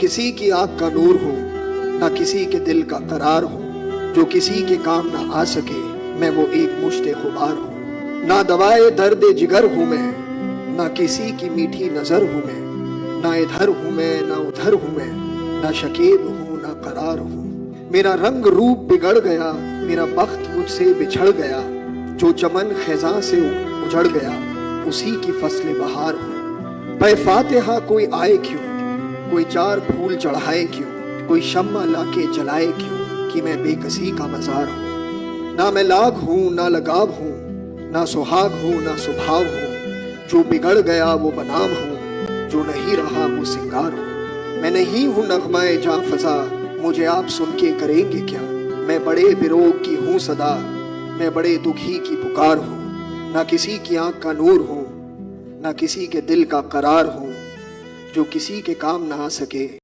किसी की आँख का नूर हूँ, ना किसी के दिल का करार हूँ। जो किसी के काम ना आ सके मैं वो एक मुश्ते गुबार हूँ। ना दवाए दर्द जिगर हूँ मैं, ना किसी की मीठी नजर हूँ मैं। ना इधर हूँ मैं ना उधर हूँ मैं, ना शकीब हूँ ना करार हूँ। मेरा रंग रूप बिगड़ गया, मेरा बख्त मुझसे बिछड़ गया। जो चमन खिज़ां से उजड़ गया उसी की फसले बहार हूँ। पे फातिहा कोई आए क्यों, कोई चार फूल चढ़ाए क्यों, कोई शम्मा लाके जलाए क्यों, कि मैं बेकसी का मज़ार हूँ। ना मैं लाग हूँ ना लगाव हूँ, ना सुहाग हूँ ना सुभाव हूँ। जो बिगड़ गया वो बनाव हूँ, जो नहीं रहा वो सिंगार हूँ। मैं नहीं हूँ नगमाए जां फज़ा, मुझे आप सुन के करेंगे क्या। मैं बड़े बिरोग की हूँ सदा, मैं बड़े दुखी की पुकार हूँ। ना किसी की आँख का नूर हूँ, ना किसी के दिल का करार हूँ। जो किसी के काम ना आ सके